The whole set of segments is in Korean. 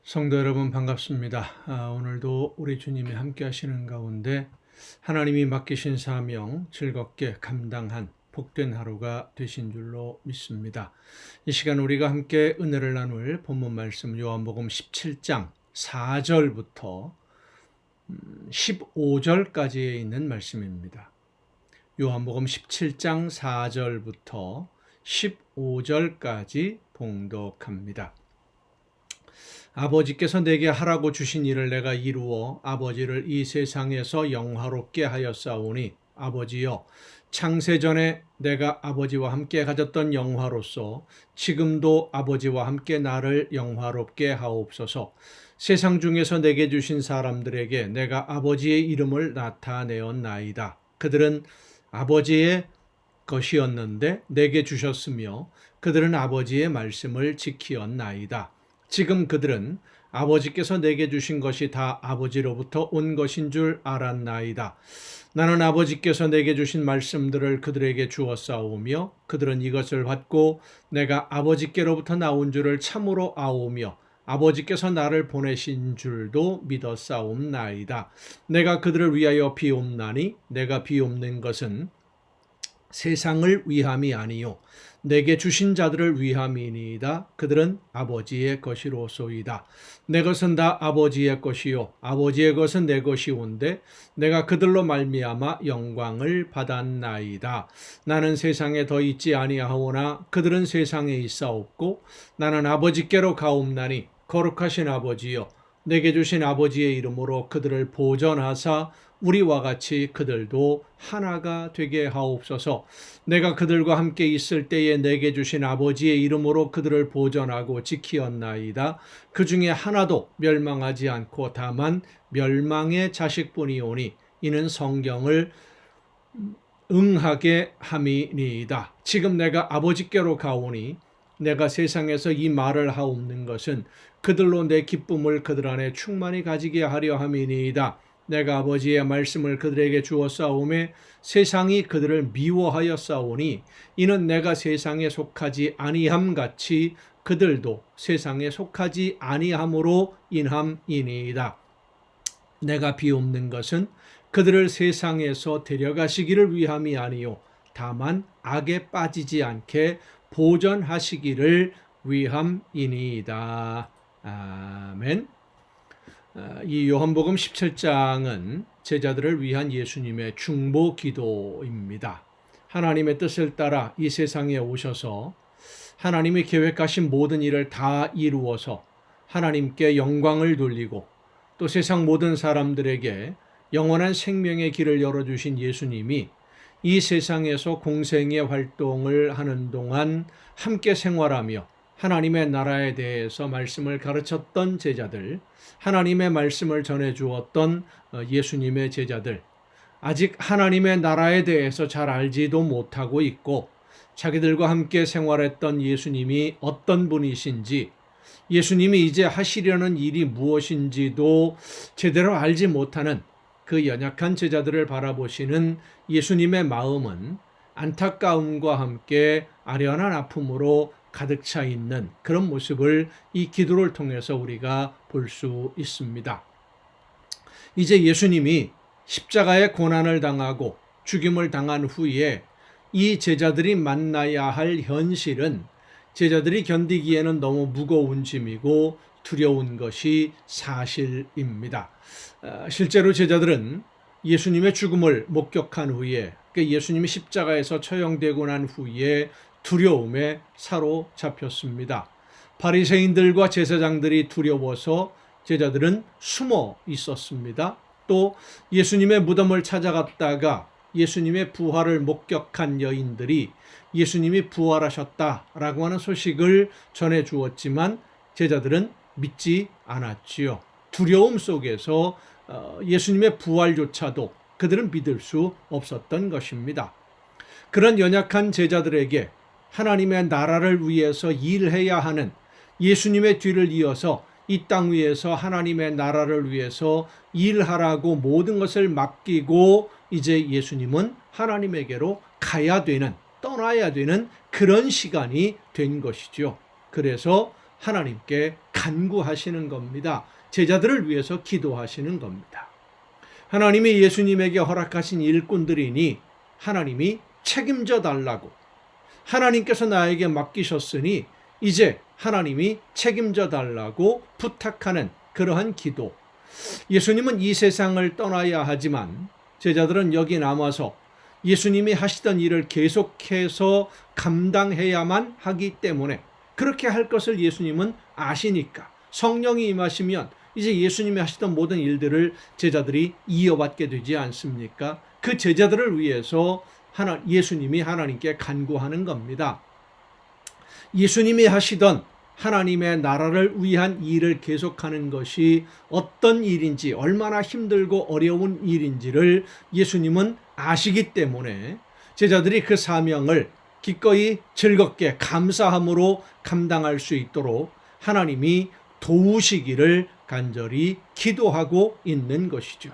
성도 여러분 반갑습니다. 오늘도 우리 주님이 함께 하시는 가운데 하나님이 맡기신 사명 즐겁게 감당한 복된 하루가 되신 줄로 믿습니다. 이 시간 우리가 함께 은혜를 나눌 본문 말씀 요한복음 17장 4절부터 15절까지에 있는 말씀입니다. 요한복음 17장 4절부터 15절까지 봉독합니다. 아버지께서 내게 하라고 주신 일을 내가 이루어 아버지를 이 세상에서 영화롭게 하였사오니 아버지여, 창세전에 내가 아버지와 함께 가졌던 영화로서 지금도 아버지와 함께 나를 영화롭게 하옵소서. 세상 중에서 내게 주신 사람들에게 내가 아버지의 이름을 나타내었나이다. 그들은 아버지의 것이었는데 내게 주셨으며 그들은 아버지의 말씀을 지키었나이다. 지금 그들은 아버지께서 내게 주신 것이 다 아버지로부터 온 것인 줄 알았나이다. 나는 아버지께서 내게 주신 말씀들을 그들에게 주었사오며 그들은 이것을 받고 내가 아버지께로부터 나온 줄을 참으로 아오며 아버지께서 나를 보내신 줄도 믿었사옵나이다. 내가 그들을 위하여 비옵나니 내가 비옵는 것은 세상을 위함이 아니요 내게 주신 자들을 위함이니이다. 그들은 아버지의 것이로소이다. 내 것은 다 아버지의 것이요 아버지의 것은 내 것이온데 내가 그들로 말미암아 영광을 받았나이다. 나는 세상에 더 있지 아니하오나 그들은 세상에 있사옵고 나는 아버지께로 가옵나니 거룩하신 아버지여, 내게 주신 아버지의 이름으로 그들을 보전하사 우리와 같이 그들도 하나가 되게 하옵소서. 내가 그들과 함께 있을 때에 내게 주신 아버지의 이름으로 그들을 보전하고 지키었나이다. 그 중에 하나도 멸망하지 않고 다만 멸망의 자식뿐이오니 이는 성경을 응하게 함이니이다. 지금 내가 아버지께로 가오니 내가 세상에서 이 말을 하옵는 것은 그들로 내 기쁨을 그들 안에 충만히 가지게 하려 함이니이다. 내가 아버지의 말씀을 그들에게 주었사오매 세상이 그들을 미워하였사오니 이는 내가 세상에 속하지 아니함 같이 그들도 세상에 속하지 아니함으로 인함이니이다. 내가 비옵는 것은 그들을 세상에서 데려가시기를 위함이 아니요 다만 악에 빠지지 않게 보전하시기를 위함이니이다. 아멘. 이 요한복음 17장은 제자들을 위한 예수님의 중보 기도입니다. 하나님의 뜻을 따라 이 세상에 오셔서 하나님이 계획하신 모든 일을 다 이루어서 하나님께 영광을 돌리고 또 세상 모든 사람들에게 영원한 생명의 길을 열어주신 예수님이 이 세상에서 공생의 활동을 하는 동안 함께 생활하며 하나님의 나라에 대해서 말씀을 가르쳤던 제자들, 하나님의 말씀을 전해주었던 예수님의 제자들, 아직 하나님의 나라에 대해서 잘 알지도 못하고 있고 자기들과 함께 생활했던 예수님이 어떤 분이신지, 예수님이 이제 하시려는 일이 무엇인지도 제대로 알지 못하는 그 연약한 제자들을 바라보시는 예수님의 마음은 안타까움과 함께 아련한 아픔으로 가득 차 있는 그런 모습을 이 기도를 통해서 우리가 볼 수 있습니다. 이제 예수님이 십자가의 고난을 당하고 죽임을 당한 후에 이 제자들이 만나야 할 현실은 제자들이 견디기에는 너무 무거운 짐이고 두려운 것이 사실입니다. 실제로 제자들은 예수님의 죽음을 목격한 후에 예수님이 십자가에서 처형되고 난 후에 두려움에 사로잡혔습니다. 바리새인들과 제사장들이 두려워서 제자들은 숨어 있었습니다. 또 예수님의 무덤을 찾아갔다가 예수님의 부활을 목격한 여인들이 예수님이 부활하셨다라고 하는 소식을 전해 주었지만 제자들은 믿지 않았지요. 두려움 속에서 예수님의 부활조차도 그들은 믿을 수 없었던 것입니다. 그런 연약한 제자들에게 하나님의 나라를 위해서 일해야 하는 예수님의 뒤를 이어서 이 땅 위에서 하나님의 나라를 위해서 일하라고 모든 것을 맡기고 이제 예수님은 하나님에게로 가야 되는, 떠나야 되는 그런 시간이 된 것이죠. 그래서 하나님께 간구하시는 겁니다. 제자들을 위해서 기도하시는 겁니다. 하나님이 예수님에게 허락하신 일꾼들이니 하나님이 책임져 달라고, 하나님께서 나에게 맡기셨으니 이제 하나님이 책임져 달라고 부탁하는 그러한 기도. 예수님은 이 세상을 떠나야 하지만 제자들은 여기 남아서 예수님이 하시던 일을 계속해서 감당해야만 하기 때문에, 그렇게 할 것을 예수님은 아시니까 성령이 임하시면 이제 예수님이 하시던 모든 일들을 제자들이 이어받게 되지 않습니까? 그 제자들을 위해서 예수님이 하나님께 간구하는 겁니다. 예수님이 하시던 하나님의 나라를 위한 일을 계속하는 것이 어떤 일인지, 얼마나 힘들고 어려운 일인지를 예수님은 아시기 때문에 제자들이 그 사명을 기꺼이 즐겁게 감사함으로 감당할 수 있도록 하나님이 도우시기를 간절히 기도하고 있는 것이죠.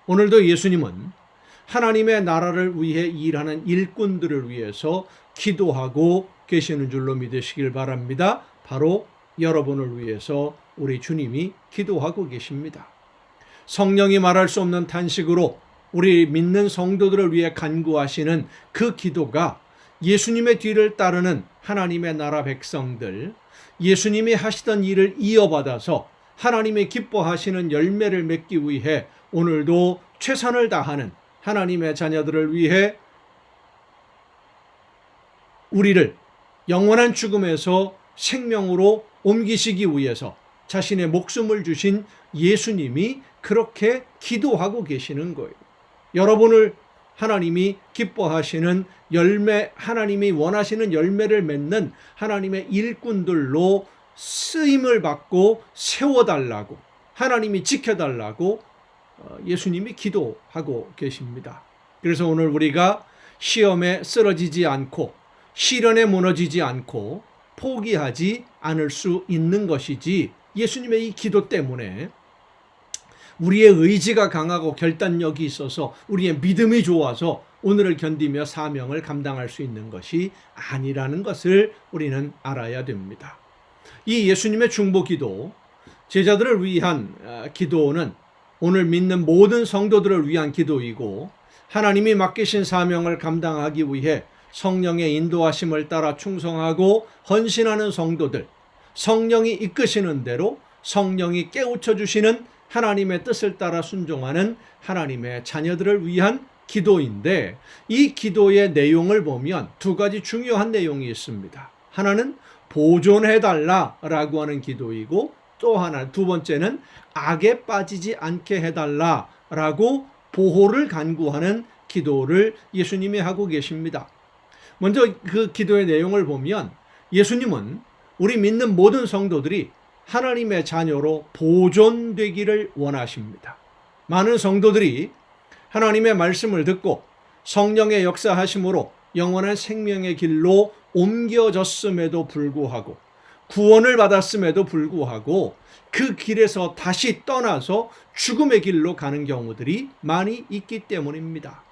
오늘도 예수님은 하나님의 나라를 위해 일하는 일꾼들을 위해서 기도하고 계시는 줄로 믿으시길 바랍니다. 바로 여러분을 위해서 우리 주님이 기도하고 계십니다. 성령이 말할 수 없는 탄식으로 우리 믿는 성도들을 위해 간구하시는 그 기도가 예수님의 뒤를 따르는 하나님의 나라 백성들, 예수님이 하시던 일을 이어받아서 하나님의 기뻐하시는 열매를 맺기 위해 오늘도 최선을 다하는 하나님의 자녀들을 위해 우리를 영원한 죽음에서 생명으로 옮기시기 위해서 자신의 목숨을 주신 예수님이 그렇게 기도하고 계시는 거예요. 여러분을 하나님이 기뻐하시는 열매, 하나님이 원하시는 열매를 맺는 하나님의 일꾼들로 쓰임을 받고 세워달라고, 하나님이 지켜달라고 예수님이 기도하고 계십니다. 그래서 오늘 우리가 시험에 쓰러지지 않고 시련에 무너지지 않고 포기하지 않을 수 있는 것이지, 예수님의 이 기도 때문에 우리의 의지가 강하고 결단력이 있어서 우리의 믿음이 좋아서 오늘을 견디며 사명을 감당할 수 있는 것이 아니라는 것을 우리는 알아야 됩니다. 이 예수님의 중보기도, 제자들을 위한 기도는 오늘 믿는 모든 성도들을 위한 기도이고, 하나님이 맡기신 사명을 감당하기 위해 성령의 인도하심을 따라 충성하고 헌신하는 성도들, 성령이 이끄시는 대로 성령이 깨우쳐 주시는 하나님의 뜻을 따라 순종하는 하나님의 자녀들을 위한 기도인데, 이 기도의 내용을 보면 두 가지 중요한 내용이 있습니다. 하나는 보존해달라라고 하는 기도이고, 또 하나, 두 번째는 악에 빠지지 않게 해달라라고 보호를 간구하는 기도를 예수님이 하고 계십니다. 먼저 그 기도의 내용을 보면 예수님은 우리 믿는 모든 성도들이 하나님의 자녀로 보존되기를 원하십니다. 많은 성도들이 하나님의 말씀을 듣고 성령의 역사하심으로 영원한 생명의 길로 옮겨졌음에도 불구하고, 구원을 받았음에도 불구하고 그 길에서 다시 떠나서 죽음의 길로 가는 경우들이 많이 있기 때문입니다.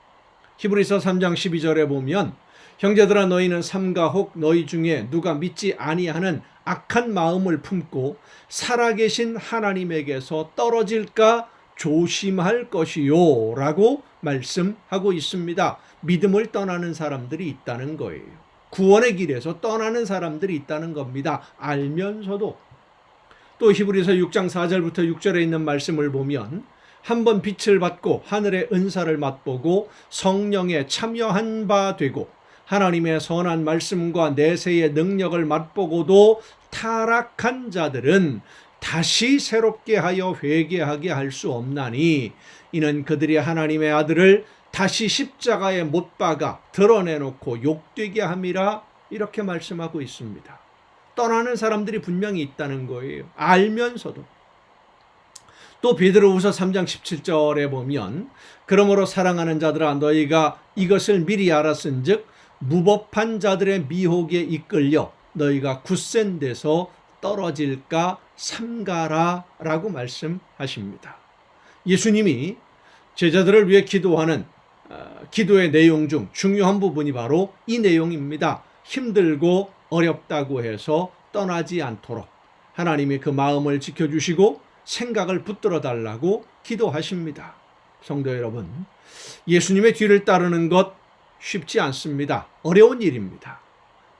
히브리서 3장 12절에 보면 형제들아 너희는 삼가 혹 너희 중에 누가 믿지 아니하는 악한 마음을 품고 살아계신 하나님에게서 떨어질까 조심할 것이요 라고 말씀하고 있습니다. 믿음을 떠나는 사람들이 있다는 거예요. 구원의 길에서 떠나는 사람들이 있다는 겁니다. 알면서도. 또 히브리서 6장 4절부터 6절에 있는 말씀을 보면 한번 빛을 받고 하늘의 은사를 맛보고 성령에 참여한 바 되고 하나님의 선한 말씀과 내세의 능력을 맛보고도 타락한 자들은 다시 새롭게 하여 회개하게 할 수 없나니 이는 그들이 하나님의 아들을 다시 십자가에 못 박아 드러내놓고 욕되게 함이라, 이렇게 말씀하고 있습니다. 떠나는 사람들이 분명히 있다는 거예요. 알면서도. 또 베드로후서 3장 17절에 보면 그러므로 사랑하는 자들아 너희가 이것을 미리 알았은즉 무법한 자들의 미혹에 이끌려 너희가 굳센 데서 떨어질까 삼가라 라고 말씀하십니다. 예수님이 제자들을 위해 기도하는 기도의 내용 중 중요한 부분이 바로 이 내용입니다. 힘들고 어렵다고 해서 떠나지 않도록, 하나님이 그 마음을 지켜주시고 생각을 붙들어 달라고 기도하십니다. 성도 여러분, 예수님의 뒤를 따르는 것 쉽지 않습니다. 어려운 일입니다.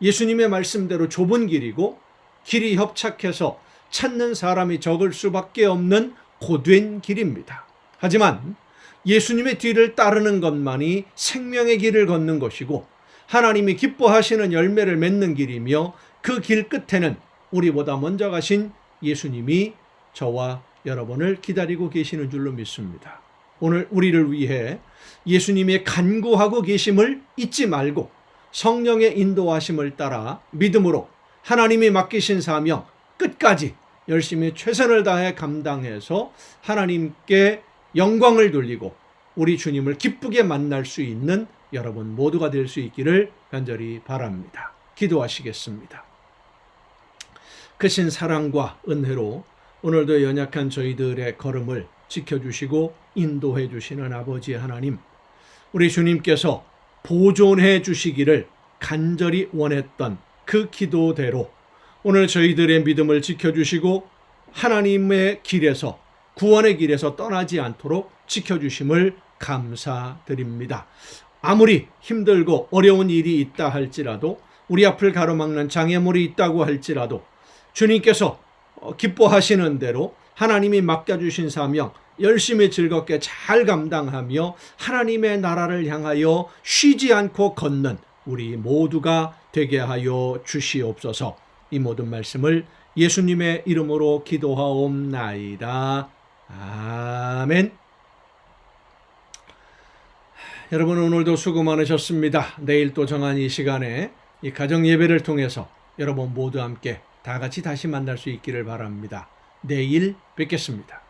예수님의 말씀대로 좁은 길이고 길이 협착해서 찾는 사람이 적을 수밖에 없는 고된 길입니다. 하지만 예수님의 뒤를 따르는 것만이 생명의 길을 걷는 것이고 하나님이 기뻐하시는 열매를 맺는 길이며 그 길 끝에는 우리보다 먼저 가신 예수님이 저와 여러분을 기다리고 계시는 줄로 믿습니다. 오늘 우리를 위해 예수님의 간구하고 계심을 잊지 말고 성령의 인도하심을 따라 믿음으로 하나님이 맡기신 사명 끝까지 열심히 최선을 다해 감당해서 하나님께 영광을 돌리고 우리 주님을 기쁘게 만날 수 있는 여러분 모두가 될 수 있기를 간절히 바랍니다. 기도하시겠습니다. 크신 사랑과 은혜로 오늘도 연약한 저희들의 걸음을 지켜주시고 인도해 주시는 아버지 하나님, 우리 주님께서 보존해 주시기를 간절히 원했던 그 기도대로 오늘 저희들의 믿음을 지켜주시고 하나님의 길에서 구원의 길에서 떠나지 않도록 지켜주심을 감사드립니다. 아무리 힘들고 어려운 일이 있다 할지라도 우리 앞을 가로막는 장애물이 있다고 할지라도 주님께서 기뻐하시는 대로 하나님이 맡겨주신 사명 열심히 즐겁게 잘 감당하며 하나님의 나라를 향하여 쉬지 않고 걷는 우리 모두가 되게 하여 주시옵소서. 이 모든 말씀을 예수님의 이름으로 기도하옵나이다. 아멘. 여러분 오늘도 수고 많으셨습니다. 내일 또 정한 이 시간에 이 가정 예배를 통해서 여러분 모두 함께 다 같이 다시 만날 수 있기를 바랍니다. 내일 뵙겠습니다.